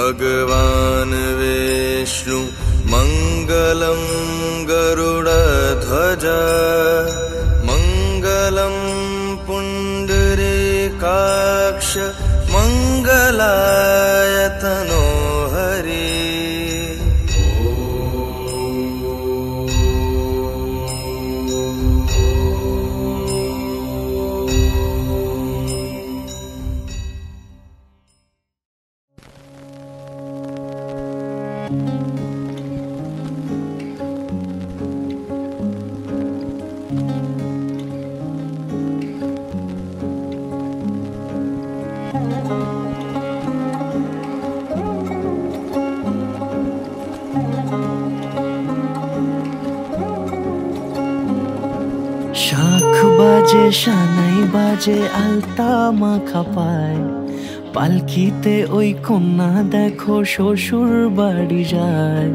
भगवान् विष्णु मङ्गलं गरुडध्वज मङ्गलं पुण्डरीकाक्ष मङ्गलाय तनोहरि। শাখ বাজে শানাই বাজে আলতা মাখা পায়, পালকিতে ওই কন্যা দেখো শ্বশুর বাড়ি যায়।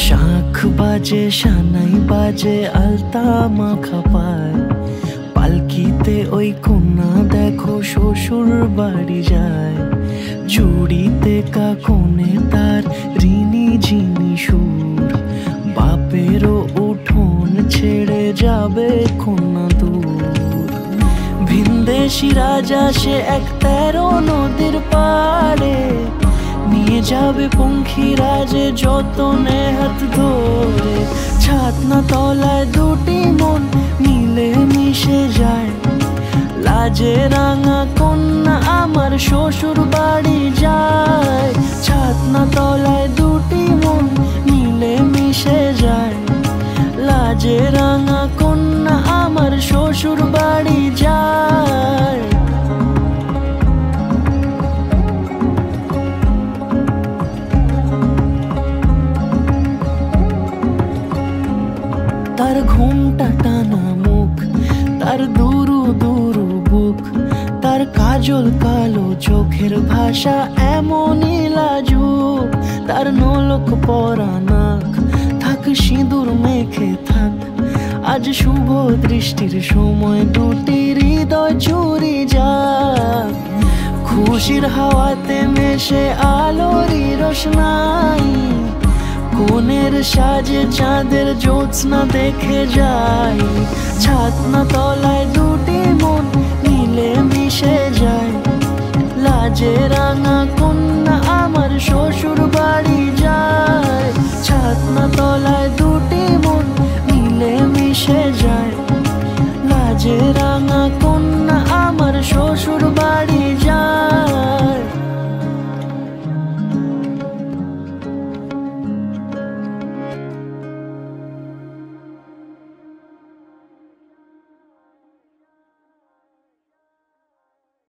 শাখ বাজে শানাই বাজে আলতা মাখা পায়, পালকিতে ওই কন্যা দেখো শ্বশুর বাড়ি যায়। জুড়িতে কাকনে তার ঋণী ঝিনি সুর, বাপেরও উঠোন ছেড়ে যাবে কন্যা দূর। ভিনদেশি রাজা সে এক 13 নদীর পাড়ে, নিয়ে যাবে পঙ্খী রাজে যতনে হাত ধরে। ছাতনা তলায় দুটি মন মিলে মিশে যায়, লাজে রাঙা কন্যা আমার শ্বশুর বাড়ি যায়। ছাতনা তলায় দুটি মন মিলে মিশে যায়, লাজে রাঙা কন্যা আমার শ্বশুর বাড়ি যায়। তার ঘুমটা টানা মুখ, তার দুরু দুরু বুক, তার কাজল কালো চোখের ভাষা এমনই লাজুক। তার নোলক পরা নাক, থাক সিঁদুর মেখে থাক, আজ শুভ দৃষ্টির সময় দুটি হৃদয় চুরি যাক। খুশির হাওয়াতে মেশে আলোরই রোশনাই, কোণের সাজে চাঁদের জ্যোৎস্না দেখে যাই। ছাতনা তলায় দুটি মন মিলে মিশে যায়, লাজে রাঙা কন্যা আমার শ্বশুর বাড়ি যায়। ছাতনা তলায় দুটি মন মিলে মিশে যায়, লাজে রাঙা